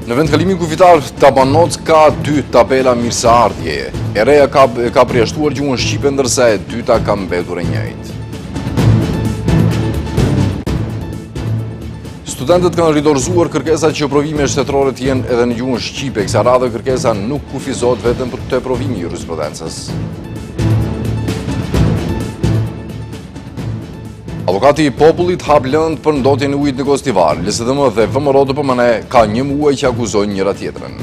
Në vendkalimin kufitar Tabanoc ka 2 tabela mirëseardhjeje. E reja ka përjashtuar gjuhën shqipe ndërsa e dyta ka mbetur e njëjtë. Studentët kanë ridorëzuar kërkesat që provime shtetërore të jenë edhe në gjuhën shqipe, kësa radhë kërkesa nuk kufizohet vetëm për të provimi jurisprudencës. Avokati i popullit hap lëndë për ndotjen e ujit në Gostivar. LSDM dhe VMRO-DPMN ka 1 muaj që akuzojnë njëra tjetrën.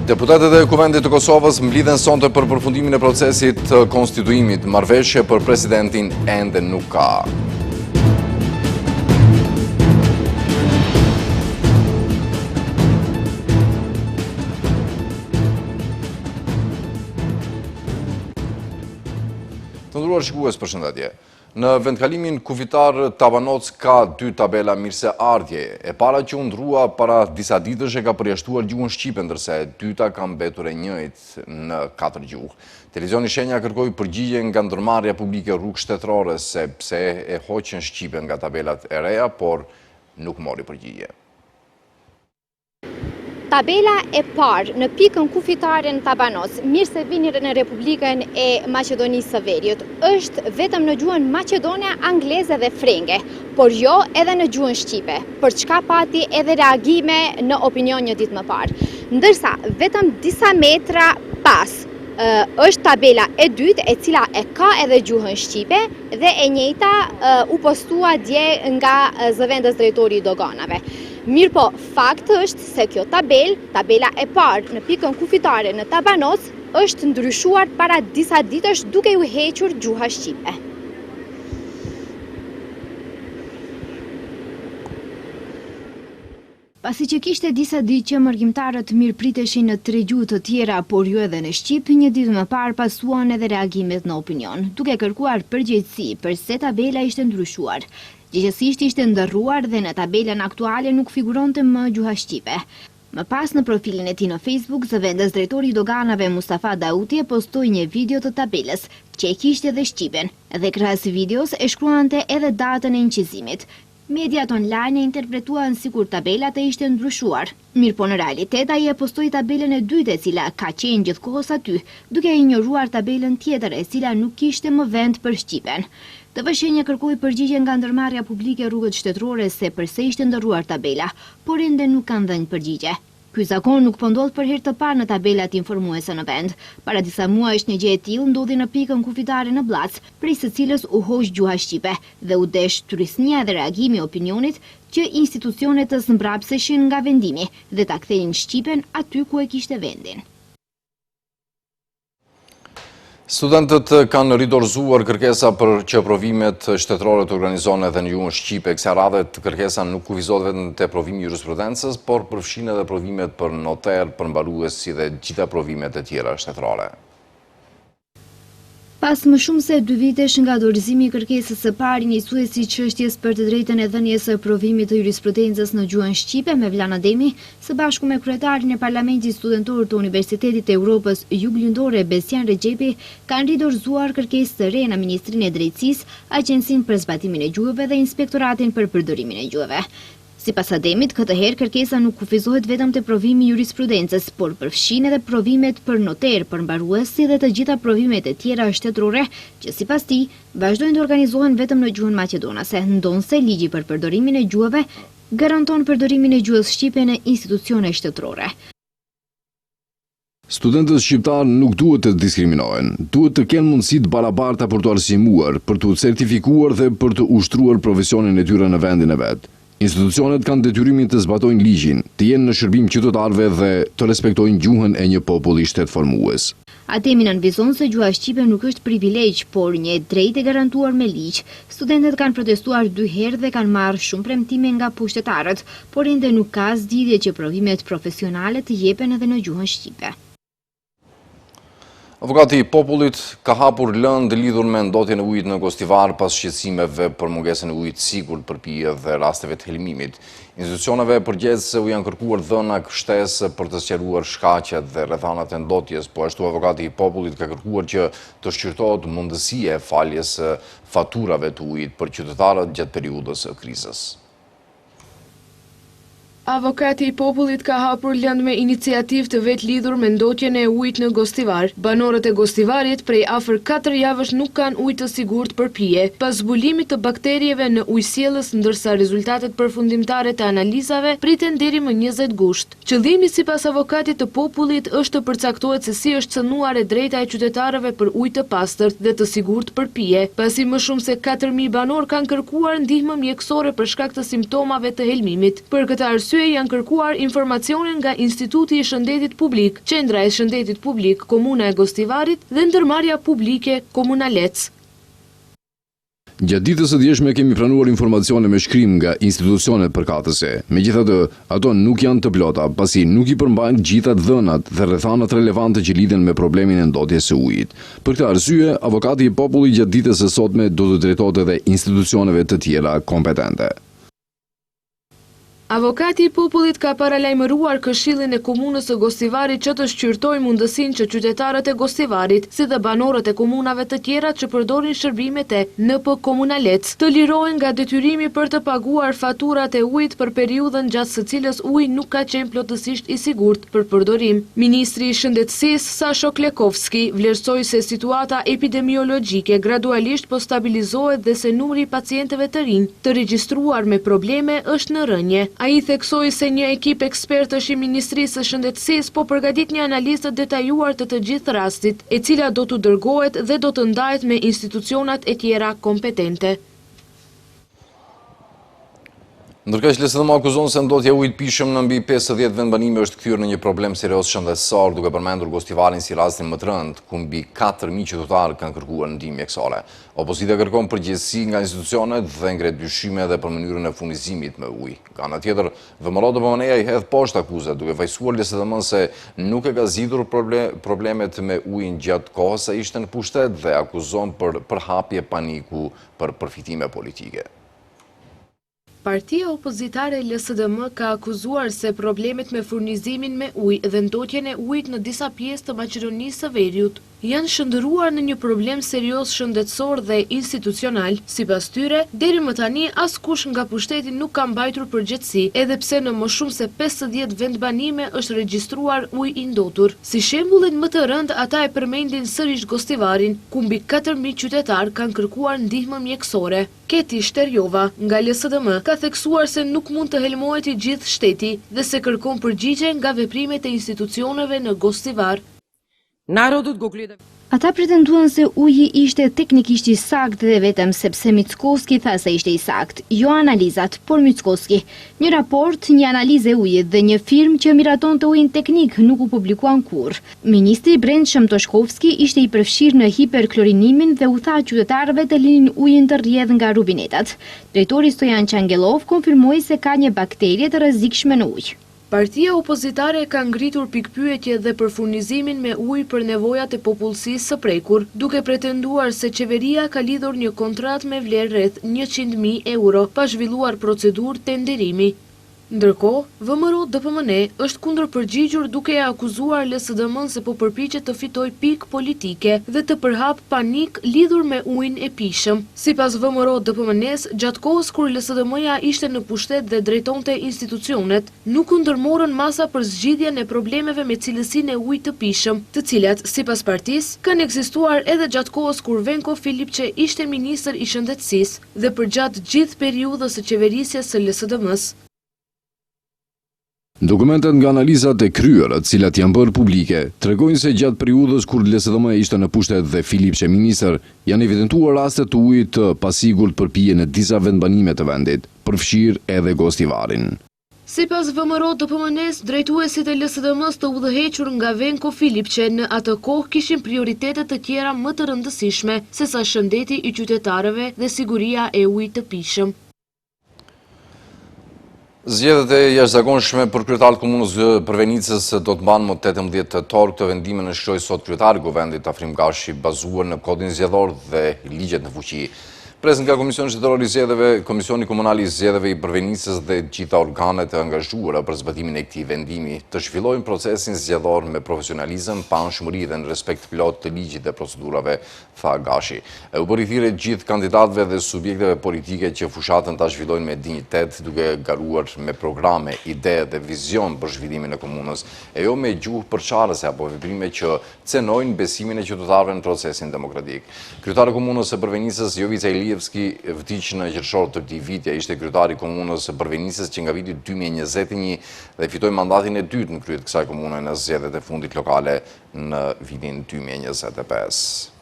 Deputetët e Kuvendit të Kosovës mblidhen sonte për përfundimin e procesit të konstituimit. Marrëveshje për presidentin ende nuk ka. Të nderuar shikues, përshëndetje. Në vendkalimin kufitar Tabanoc ka 2 tabela mirëseardhjeje. E para që u ndrua para disa ditësh e ka përjashtuar gjuhën shqipe, ndërsa e dyta ka mbetur e njëjtë në 4 gjuhë. Televizioni Shenja kërkoi përgjigje nga ndërmarrja publike Rrugë Shtetërore se pse e hoqën shqipen nga tabelat e reja, por nuk mori përgjigje. Tabela e parë në pikën kufitare në Tabanoc, mirë se vini në Republikën e Maqedonisë së Veriut, është vetëm në gjuhën maqedone, angleze dhe frenge, por jo edhe në gjuhën shqipe, për çka pati edhe reagime në opinion një ditë më parë. Ndërsa vetëm disa metra pas është tabela e dytë, e cila e ka edhe gjuhën shqipe dhe e njëjta u postua dje nga zëvendës drejtori i doganave. Mirë po, fakt është se kjo tabela e parë në pikën kufitare në Tabanoc, është ndryshuar para disa ditësh duke u hequr gjuha shqipe. Pasi që kishte disa ditë që mërgjimtarët mirëpriteshin në 3 gjuhë të tjera, por jo edhe në shqip, një ditë më parë pasuan edhe reagimet në opinion, duke kërkuar përgjegjësi përse tabela ishte ndryshuar. Gjithsesi ishte ndërruar dhe në tabelën aktuale nuk figuronte më gjuha shqipe. Më pas në profilin e tij në Facebook, zëvendës drejtori i doganave Mustafa Dauti e postoi një video të tabelës, që e kishte edhe shqipen, dhe krahas videos e shkruante edhe datën e inqizimit. Mediat online e interpretuan sikur tabelat e ishte ndryshuar. Mirë po në realitet ai e postoi tabelën e dytë e cila ka qenë gjithkohës aty, duke injoruar tabelën tjetër e cila nuk kishte më vend për shqipen. TV Shenja kërkoi përgjigje nga ndërmarrja publike Rrugët Shtetërore se përse ishte ndërruar tabela, por ende nuk kanë dhënë përgjigje. Ky zakon nuk po ndodh për herë të parë në tabelat informuese në vend. Para disa muajsh një gjë e tillë ndodhi në pikën kufitare në Blac, prej së cilës u hoq gjuha shqipe dhe u desh turistnia dhe reagimi i opinionit që institucionet të zmbrapseshin nga vendimi dhe ta kthejnë shqipen aty ku e kishte vendin. Studentët kanë ridorëzuar kërkesa për që provimet shtetërore të organizohen edhe në gjuhën shqipe. Kësaj radhe kërkesa nuk kufizohet vetëm te provimi jurisprudencës, por përfshin edhe provimet për noter, përmbarues si dhe gjitha provimet e tjera shtetërore. Pas më shumë se 2 vitesh nga dorëzimi i kërkesës së parë njësuesi çështjes për të drejtën e dhënies së provimit të jurisprudencës në gjuhën shqipe me Vlan Ademi, së bashku me kryetarin e Parlamentit Studentor të Universitetit të Evropës Juglindore Besian Rexhepi, kanë ridorëzuar kërkesë të re në Ministrinë e Drejtësisë, Agjencinë për zbatimin e gjuhëve dhe Inspektoratin për përdorimin e gjuhëve. Sipas Ademit, këtë herë kërkesa nuk kufizohet vetëm te provimi i jurisprudencës, por përfshin edhe provimet për noter, përmbarues si dhe të gjitha provimet e tjera shtetërore, që sipas tij vazhdojnë të organizohen vetëm në gjuhën maqedonase, ndonse ligji për përdorimin e gjuhëve garanton përdorimin e gjuhës shqipe në institucione shtetërore. Studentët shqiptarë nuk duhet të diskriminohen, duhet të kenë mundësi të barabarta për të arsimuar, për të certifikuar dhe për të ushtruar profesionin e tyre në vendin e vet. Institucionet kanë detyrimin të zbatojnë ligjin, të jenë në shërbim qytetarëve dhe të respektojnë gjuhën e një populli shtetformues. Ademi nënvizon se gjuha shqipe nuk është privilegj, por një drejtë e garantuar me ligj. Studentët kanë protestuar 2 herë dhe kanë marrë shumë premtime nga pushtetarët, por ende nuk ka zgjidhje që provimet profesionale të jepen edhe në gjuhën shqipe. Avokati i popullit ka hapur lëndë lidhur me ndotjen e ujit në Gostivar pas shqetësimeve për mungesën e ujit sigurt për pije dhe rasteve të helmimit. Institucioneve përgjegjëse u janë kërkuar dhëna kështesë për të sqaruar shkaqet dhe rrethanat e ndotjes, po ashtu avokati i popullit ka kërkuar që të shqyrtohet mundësia e faljes së faturave të ujit për qytetarët gjatë periudhës së krizës. Avokati i popullit ka hapur lëndë me iniciativë të vetë lidhur me ndotjen e ujit në Gostivar. Banorët e Gostivarit prej afër 4 javësh nuk kanë ujë të sigurt për pije, pas zbulimit të bakterieve në ujësjellës, ndërsa rezultatet përfundimtare të analizave priten deri më 20 gusht. Qëllimi sipas avokatit të popullit është të përcaktohet se si është cënuar e drejta e qytetarëve për ujë të pastërt dhe të sigurt për pije, pasi më shumë se 4.000 banor kanë kërkuar ndihmë mjekësore për shkak të simptomave të helmimit. Për këtë arsye janë kërkuar informacionin nga Instituti i Shëndetit Publik, Qendra e Shëndetit Publik, Komuna e Gostivarit dhe Ndërmarrja Publike Komuna Lec. Gjatë ditës së djeshme kemi pranuar informacione me shkrim nga institucionet përkatëse. Megjithatë, ato nuk janë të plota, pasi nuk i përmbajnë gjitha dhënat dhe rrethanat relevante që lidhen me problemin e ndotjes së ujit. Për këtë arsye, avokati i popullit gjatë ditës së sotme do të drejtohet edhe institucioneve të tjera kompetente. Avokati i popullit ka paralajmëruar Këshillin e Komunës së Gostivarit që të shqyrtojë mundësinë që qytetarët e Gostivarit, si dhe banorët e komunave të tjera që përdorin shërbimet e NP Komuna Lec, të lirohen nga detyrimi për të paguar faturat e ujit për periudhën gjatë së cilës uji nuk ka qenë plotësisht i sigurt për përdorim. Ministri i Shëndetësisë Sasho Klekovski vlerësoi se situata epidemiologjike gradualisht po stabilizohet dhe se numri i pacientëve të rinj të regjistruar me probleme është në rënje. Ai theksoi se një ekip ekspertësh i Ministrisë së Shëndetësisë po përgatit një analizë detajuar të gjithë rastit, e cila do të dërgohet dhe do të ndahet me institucionat e tjera kompetente. Ndërkaq LSDM akuzon se ndotja e ujit pishëm në mbi 50 vendbanime është kthyer në një problem serioz shëndetësor, duke përmendur Gostivarin si rastin më të rënd, ku mbi 4.000 qytetarë kanë kërkuar ndihmë mjekësore. Opozita kërkon përgjegjësi nga institucionet dhe ngret dyshime edhe për mënyrën e furnizimit me ujë. Nga ana tjetër, VMRO DPMN-ja i hedh poshtë akuzat, duke fajsuar LSDM se nuk e ka zgjidhur problemet me ujin gjatë kohës sa ishte në pushtet dhe akuzon për përhapje paniku për përfitime politike. Partia opozitare LSDM ka akuzuar se problemet me furnizimin me ujë dhe ndotjen e ujit në disa pjesë të Maqedonisë së Veriut janë shndërruar në një problem serioz shëndetësor dhe institucional. Sipas tyre, deri më tani askush nga pushteti nuk ka mbajtur përgjegjësi, edhe pse në më shumë se 50 vendbanime është regjistruar ujë i ndotur. Si shembullin më të rënd, ata e përmendin sërish Gostivarin, ku mbi 4.000 qytetar kanë kërkuar ndihmë mjekësore. Keti Shterjova nga LSDM ka theksuar se nuk mund të helmohet i gjithë shteti dhe se kërkon përgjigje nga veprimet e institucioneve në Gostivar. Ata pretenduan se uji ishte teknikisht i sakt dhe vetëm sepse Mickoski tha se ishte i sakt, jo analizat, por Mickoski. Një raport, një analizë e ujit dhe një firmë që miraton të ujin teknik nuk u publikuan kurrë. Ministri i Brendshëm Toshkovski ishte i përfshirë në hiperklorinimin dhe u tha qytetarëve të linin ujin të rrjedh nga rubinetat. Drejtori Stojan Qangelov konfirmoi se ka një bakterie të rrezikshme në ujë. Partia opozitare ka ngritur pikpyetje dhe për furnizimin me ujë për nevojat e popullsisë së prekur, duke pretenduar se qeveria ka lidhur një kontratë me vlerë rreth 100.000 euro pa zhvilluar procedurë tenderimi. Ndërkohë, VMRO DPMN është kundër përgjigjur duke e akuzuar LSDM-n se po përpiqet të fitojë pikë politike dhe të përhap panik lidhur me ujin e pishëm. Sipas VMRO DPMN-s, gjatë kohës kur LSDM-ja ishte në pushtet dhe drejtonte institucionet, nuk u ndërmorën masa për zgjidhjen e problemeve me cilësinë e ujit të pishëm, të cilat, sipas partisë, kanë ekzistuar edhe gjatë kohës kur Venko Filipçe ishte ministër i shëndetësisë dhe përgjatë gjithë periudhës së qeverisjes së LSDM-s. Dokumentet nga analizat e kryera, të cilat janë bërë publike, tregojnë se gjatë periudhës kur LSDM ishte në pushtet dhe Filipçe ministër, janë evidentuar raste të ujit të pasigurt për pije në disa vendbanime të vendit, përfshirë edhe Gostivarin. Sipas VMRO DPMN-s, drejtuesit e LSDM-s të udhëhequr nga Venko Filipçe në atë kohë kishin prioritete të tjera më të rëndësishme, sesa shëndeti i qytetarëve dhe siguria e ujit të pishëm. Zgjedhjet e jashtëzakonshme për kryetarët komunës Përvenicës do të mbanë më 18 tetor. Këtë vendimin e shkroi sot kryetari i kuvendit Afrim Gashi, bazuar në kodin zgjedhor dhe ligjet në fuqi. Presën nga Komisioni Shtetëror i Zgjedhjeve, Komisioni Komunal i Zgjedhjeve i Përvenicës dhe gjitha organet e angazhuara për zbatimin e këtij vendimi të zhvillojnë procesin zgjedhor me profesionalizëm, panshmëri dhe në respekt plot të ligjit dhe procedurave, tha Gashi. U bëri thirrje gjithë kandidatëve dhe subjekteve politike që fushatën ta zhvillojnë me dinjitet, duke garuar me programe, ide dhe vizion për zhvillimin e komunës, e jo me gjuhë përçarëse apo veprime që cenojnë besimin e qytetarëve në procesin demokratik. Kryetari i komunës së Përvenicës, Jovica Ilievski, vdiq në qershor të këtij viti. Ai ishte kryetari i komunës së Përvenicës që nga viti 2021 dhe fitoi mandatin e dytë në krye të kësaj komune në zgjedhjet e fundit lokale në vitin 2025.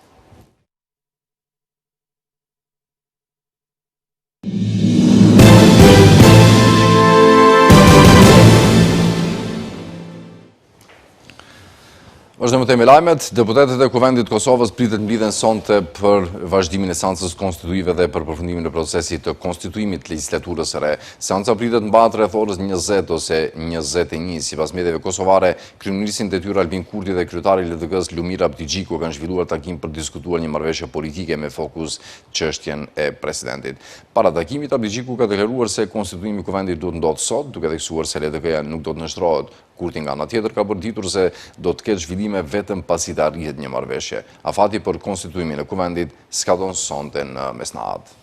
Vazhdojmë me lajmet. Deputetët e Kuvendit Kosovës pritet mblidhen sonte për vazhdimin e seancës konstituive dhe për përfundimin e procesit të konstituimit të legjislaturës së re. Seanca pritet mbahet rreth orës 20 ose 21. Sipas mediave kosovare, kryeministri në detyrë Albin Kurti dhe kryetari i LDK-s Lumir Abdigjiku kanë zhvilluar takim për diskutuar një marrëveshje politike me fokus çështjen e presidentit. Para takimit, Abdigjiku ka deklaruar se konstituimi i Kuvendit duhet ndodhë sot, duke theksuar se LDK-ja nuk do të nështrohet. Kurti nga ana tjetër ka bërditur se do të ketë zhvillime vetëm pasi të arrihet një marrëveshje. Afati për konstituimin e Kuvendit skaton sonte në mesnatë.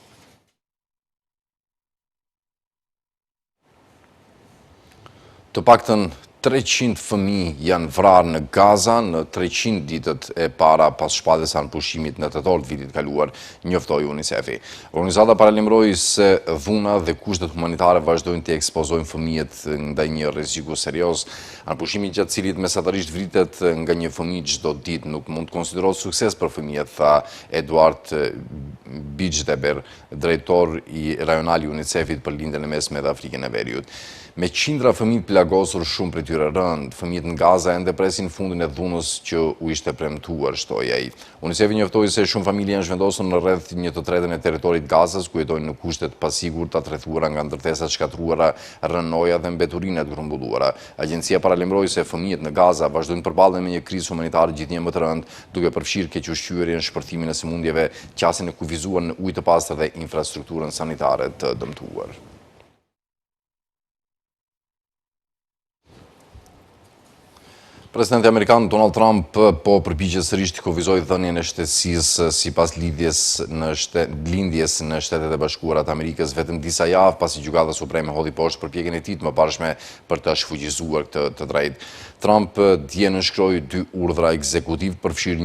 Të paktën 300 fëmijë janë vrarë në Gaza në 300 ditët e para pas shpalljes së pushimit në tetor të vitit kaluar, njoftoi UNICEF-i. Organizata paralajmëroi se dhuna dhe kushtet humanitare vazhdojnë të ekspozojnë fëmijët ndaj një rreziku serioz. Pushimi gjatë cilit mesatarisht vritet nga një fëmijë çdo ditë nuk mund të konsiderohet sukses për fëmijët, tha Eduard Bijdjeber, drejtor i rajonal i UNICEF-it për lindjen e mesme dhe Afrikën e Veriut. Me qindra fëmijë plagosur, shumë prej tyre rënd, fëmijët në Gaza ende presin fundin e dhunës që u ishte premtuar, shtoi ai. UNICEF-i njoftoi se shumë familje janë zhvendosur në rreth 1/3 e territorit Gazas, ku jetojnë në kushte të pasigurta, të rrethuara nga ndërtesat shkatruara, rënoja dhe mbeturinë të grumbulluara. Agjencia paralajmëroi se fëmijët në Gaza vazhdojnë të përballen me një krizë humanitare gjithnjë më të rëndë, duke përfshirë keq-ushqyerjen, shpërthimin e sëmundjeve, qasjen e kufizuar në ujë të pastër dhe infrastrukturën sanitare të dëmtuar. Presidenti Amerikan Donald Trump po përpiqet sërish të kufizojë dhënien e shtetësisë sipas lindjes në Shtetet e Bashkuara të Amerikës vetëm disa javë pasi Gjykata Supreme hodhi poshtë përpjekjen e tij të mëparshme për të shfuqizuar këtë drejt. Trump dje nënshkroi 2 urdhra ekzekutiv përfshirë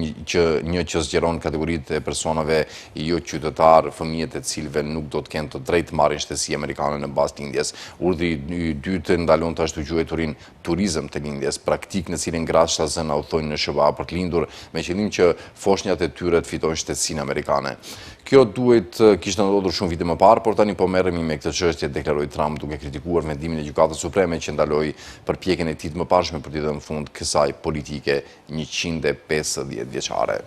një që zgjeron kategoritë e personave jo qytetar, fëmijët e cilëve nuk do të kenë të drejtë të marrin shtetësi amerikane në bazë lindjes. Urdhri i dytë ndalon të ashtu quajturin turizëm të lindjes, praktikë në cilin gratë shtazëna udhtojnë në SBA për të lindur me qëllim që foshnjat e tyre të fitojnë shtetësinë amerikane. Kjo duhet kishte ndodhur shumë vite më parë, por tani po merremi me këtë çështje, deklaroi Trump duke kritikuar vendimin e Gjykatës Supreme që ndaloi përpjekjen e tij të mëparshme për t'i dhënë fund kësaj politike 150 vjeçare.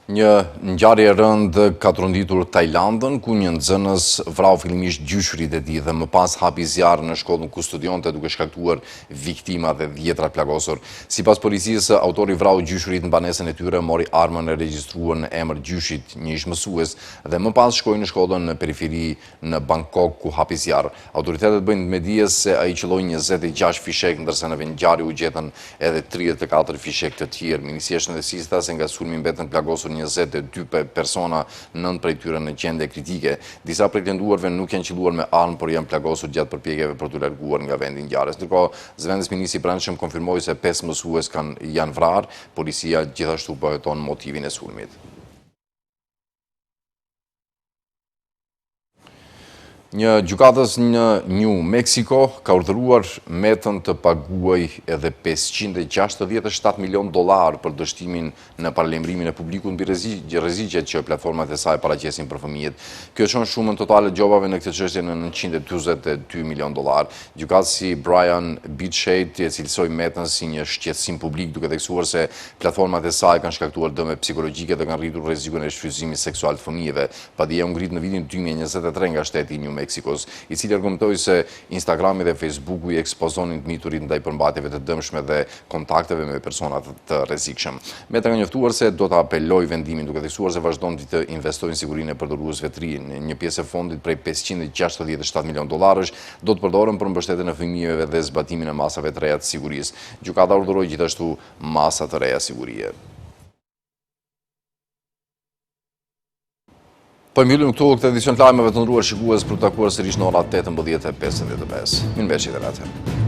Një ngjarje e rëndë ka trondittur Tajlandën, ku një nxënës vrau fillimisht gjyshurit e tij dhe më pas hapi zjarr në shkollën ku studionte, duke shkaktuar viktima dhe dhjetra plagosur. Sipas policisë, autori vrau gjyshurit në banesën e tyre, mori armën e regjistruar në emër gjyshit, një ish mësues, dhe më pas shkoi në shkollën në periferi në Bangkok ku hapi zjarr. Autoritetet bëjnë me dijes se ai qelloi 26 fishek, ndërsa në vendngjarje u gjetën edhe 34 fishek të tjerë. Ministria e Shëndetësisë tha se nga sulmi mbetën plagosur 22 persona, 9 prej tyre në gjendje kritike. Disa prej tenduarve nuk janë qelluar me armë, por janë plagosur gjatë përpjekjeve për t'u larguar nga vendi i ngjarjes. Ndërkohë, zëvendës ministri i brendshëm konfirmoi se 5 mësues janë vrarë. Policia gjithashtu po heton motivin e sulmit. Një gjykatës në New Mexico ka urdhëruar metën të paguaj edhe $567 milion për dështimin në paralajmërimin e publikut mbi rreziqet që platformat e saj paraqesin për fëmijët. Kjo çon shumën totale gjobave në këtë çështje në $942 milion. Gjykatësi Brian Beachhead cilësoi metën si një shqetësim publik, duke theksuar se platformat e saj kanë shkaktuar dëme psikologjike dhe kanë rritur rrezikun e shfrytëzimit seksual të fëmijëve. Padje u ngrit në vitin 2023 nga shteti i New Meksikos, i cili argumentoi se Instagrami dhe Facebooku i ekspozonin të miturit ndaj përmbajtjeve të dëmshme dhe kontakteve me persona të rrezikshëm. Meta ka njoftuar se do të apelojë vendimin, duke theksuar se vazhdon të investojë në sigurinë e përdorusëve të rinj. Një pjesë e fondit prej $567 milion do të përdoren për mbështetjen e fëmijëve dhe zbatimin e masave të reja të sigurisë. Gjykata urdhëroi gjithashtu masa të reja sigurie. Po mbyllim këtu këtë edicion të lajmeve të nderuar shikues, për të takuar sërish në orat 18:55. Mirëmbëjtje deri atëherë.